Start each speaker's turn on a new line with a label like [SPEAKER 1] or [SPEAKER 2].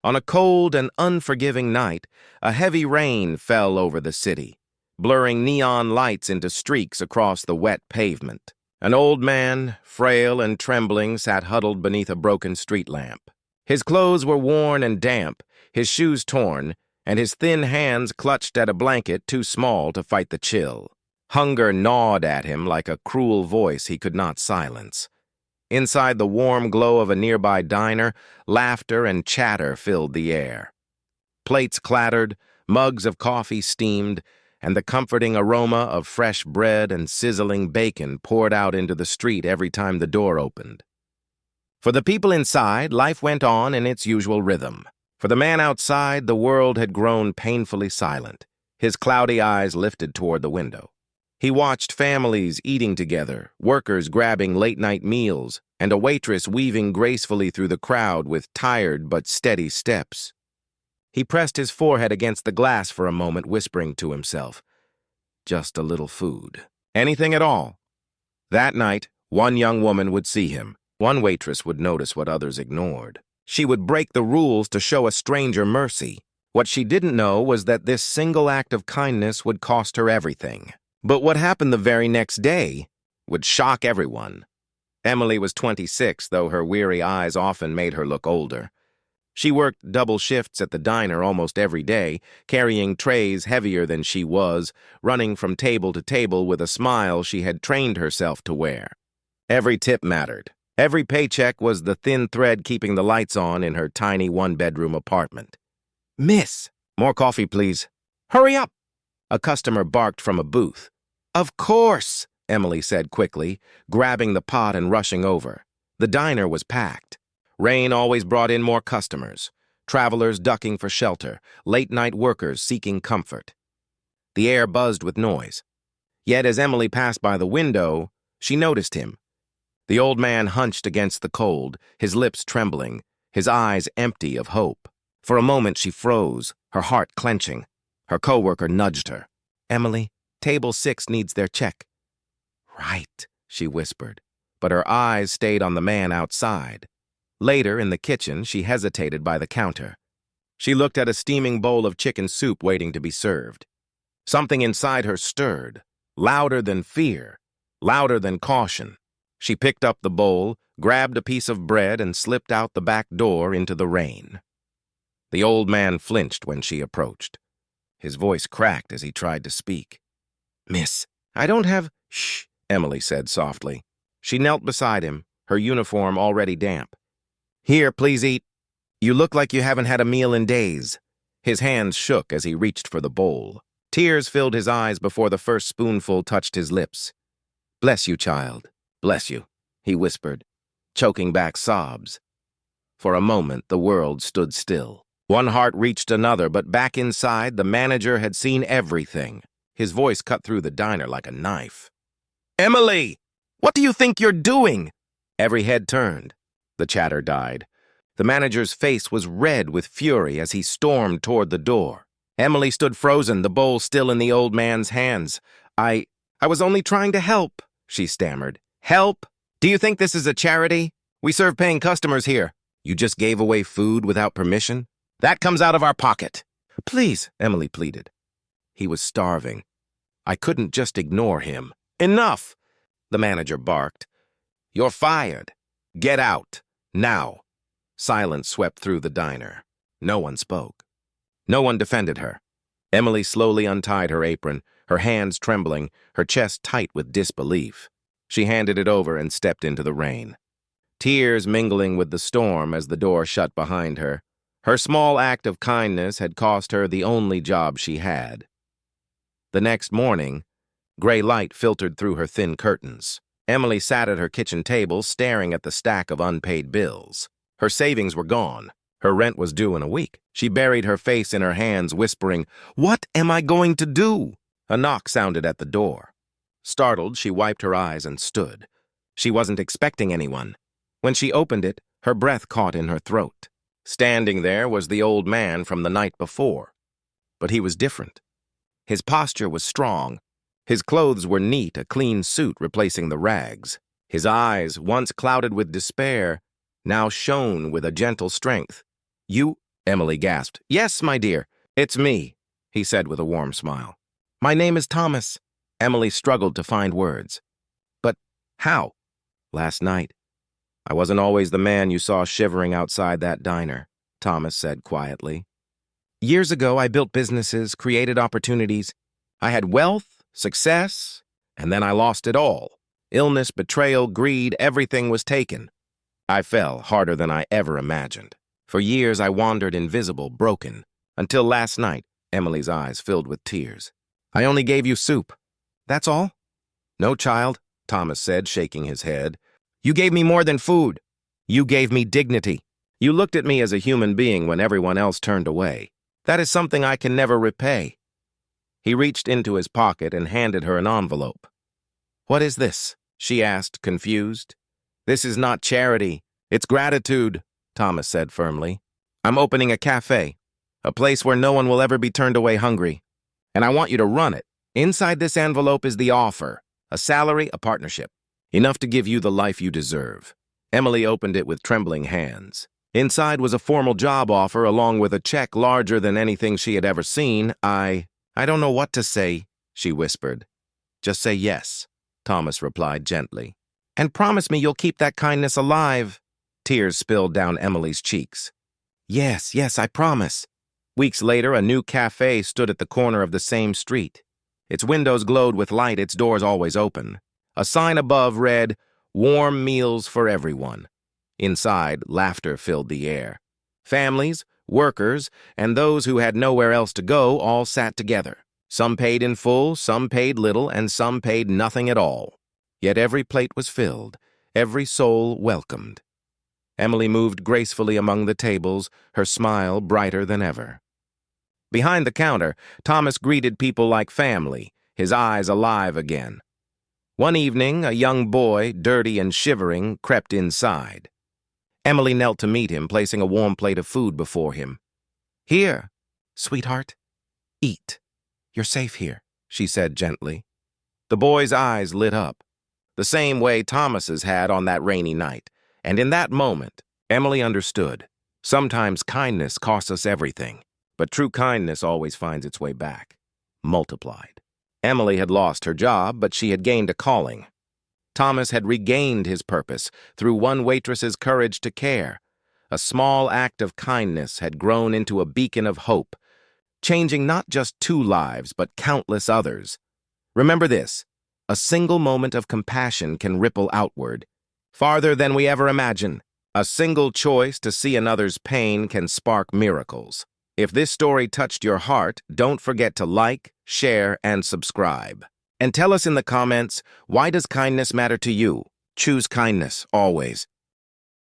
[SPEAKER 1] On a cold and unforgiving night, a heavy rain fell over the city, blurring neon lights into streaks across the wet pavement. An old man, frail and trembling, sat huddled beneath a broken street lamp. His clothes were worn and damp, his shoes torn, and his thin hands clutched at a blanket too small to fight the chill. Hunger gnawed at him like a cruel voice he could not silence. Inside the warm glow of a nearby diner, laughter and chatter filled the air. Plates clattered, mugs of coffee steamed, and the comforting aroma of fresh bread and sizzling bacon poured out into the street every time the door opened. For the people inside, life went on in its usual rhythm. For the man outside, the world had grown painfully silent. His cloudy eyes lifted toward the window. He watched families eating together, workers grabbing late-night meals, and a waitress weaving gracefully through the crowd with tired but steady steps. He pressed his forehead against the glass for a moment, whispering to himself, "Just a little food. Anything at all." That night, one young woman would see him. One waitress would notice what others ignored. She would break the rules to show a stranger mercy. What she didn't know was that this single act of kindness would cost her everything. But what happened the very next day would shock everyone. Emily was 26, though her weary eyes often made her look older. She worked double shifts at the diner almost every day, carrying trays heavier than she was, running from table to table with a smile she had trained herself to wear. Every tip mattered. Every paycheck was the thin thread keeping the lights on in her tiny one-bedroom apartment. "Miss, more coffee, please." "Hurry up!" A customer barked from a booth. "Of course," Emily said quickly, grabbing the pot and rushing over. The diner was packed. Rain always brought in more customers, travelers ducking for shelter, late-night workers seeking comfort. The air buzzed with noise. Yet as Emily passed by the window, she noticed him. The old man hunched against the cold, his lips trembling, his eyes empty of hope. For a moment she froze, her heart clenching. Her coworker nudged her. "Emily, table 6 needs their check." "Right," she whispered, but her eyes stayed on the man outside. Later, in the kitchen, she hesitated by the counter. She looked at a steaming bowl of chicken soup waiting to be served. Something inside her stirred, louder than fear, louder than caution. She picked up the bowl, grabbed a piece of bread, and slipped out the back door into the rain. The old man flinched when she approached. His voice cracked as he tried to speak. "Miss, I don't have—" "Shh," Emily said softly. She knelt beside him, her uniform already damp. "Here, please eat. You look like you haven't had a meal in days." His hands shook as he reached for the bowl. Tears filled his eyes before the first spoonful touched his lips. "Bless you, child. Bless you," he whispered, choking back sobs. For a moment, the world stood still. One heart reached another, but back inside, the manager had seen everything. His voice cut through the diner like a knife. "Emily! What do you think you're doing?" Every head turned. The chatter died. The manager's face was red with fury as he stormed toward the door. Emily stood frozen, the bowl still in the old man's hands. I was only trying to help," she stammered. "Help? Do you think this is a charity? We serve paying customers here. You just gave away food without permission? That comes out of our pocket." "Please," Emily pleaded. He was starving. I couldn't just ignore him. "Enough!" the manager barked. "You're fired. Get out. Now." Silence swept through the diner. No one spoke. No one defended her. Emily slowly untied her apron, her hands trembling, her chest tight with disbelief. She handed it over and stepped into the rain. Tears mingling with the storm as the door shut behind her. Her small act of kindness had cost her the only job she had. The next morning, gray light filtered through her thin curtains. Emily sat at her kitchen table, staring at the stack of unpaid bills. Her savings were gone. Her rent was due in a week. She buried her face in her hands, whispering, "What am I going to do?" A knock sounded at the door. Startled, she wiped her eyes and stood. She wasn't expecting anyone. When she opened it, her breath caught in her throat. Standing there was the old man from the night before. But he was different. His posture was strong. His clothes were neat, a clean suit replacing the rags. His eyes, once clouded with despair, now shone with a gentle strength. Emily gasped. "Yes, my dear, it's me," he said with a warm smile. "My name is Thomas." Emily struggled to find words. "But how?" "Last night. I wasn't always the man you saw shivering outside that diner," Thomas said quietly. "Years ago, I built businesses, created opportunities. I had wealth, success, and then I lost it all. Illness, betrayal, greed, everything was taken. I fell harder than I ever imagined. For years, I wandered invisible, broken, until last night." Emily's eyes filled with tears. "I only gave you soup. That's all?" "No, child," Thomas said, shaking his head. "You gave me more than food. You gave me dignity. You looked at me as a human being when everyone else turned away. That is something I can never repay." He reached into his pocket and handed her an envelope. "What is this?" she asked, confused. "This is not charity. It's gratitude," Thomas said firmly. "I'm opening a cafe, a place where no one will ever be turned away hungry. And I want you to run it. Inside this envelope is the offer, a salary, a partnership. Enough to give you the life you deserve." Emily opened it with trembling hands. Inside was a formal job offer along with a check larger than anything she had ever seen. I don't know what to say," she whispered. "Just say yes," Thomas replied gently. "And promise me you'll keep that kindness alive." Tears spilled down Emily's cheeks. Yes, I promise." Weeks later, a new cafe stood at the corner of the same street. Its windows glowed with light, its doors always open. A sign above read, "Warm meals for everyone." Inside, laughter filled the air. Families, workers, and those who had nowhere else to go all sat together. Some paid in full, some paid little, and some paid nothing at all. Yet every plate was filled, every soul welcomed. Emily moved gracefully among the tables, her smile brighter than ever. Behind the counter, Thomas greeted people like family, his eyes alive again. One evening, a young boy, dirty and shivering, crept inside. Emily knelt to meet him, placing a warm plate of food before him. "Here, sweetheart, eat. You're safe here," she said gently. The boy's eyes lit up, the same way Thomas's had on that rainy night, and in that moment, Emily understood. Sometimes kindness costs us everything, but true kindness always finds its way back, multiplied. Emily had lost her job, but she had gained a calling. Thomas had regained his purpose through one waitress's courage to care. A small act of kindness had grown into a beacon of hope, changing not just 2 lives, but countless others. Remember this, a single moment of compassion can ripple outward, farther than we ever imagine. A single choice to see another's pain can spark miracles. If this story touched your heart, don't forget to like, share, and subscribe. And tell us in the comments, why does kindness matter to you? Choose kindness, always.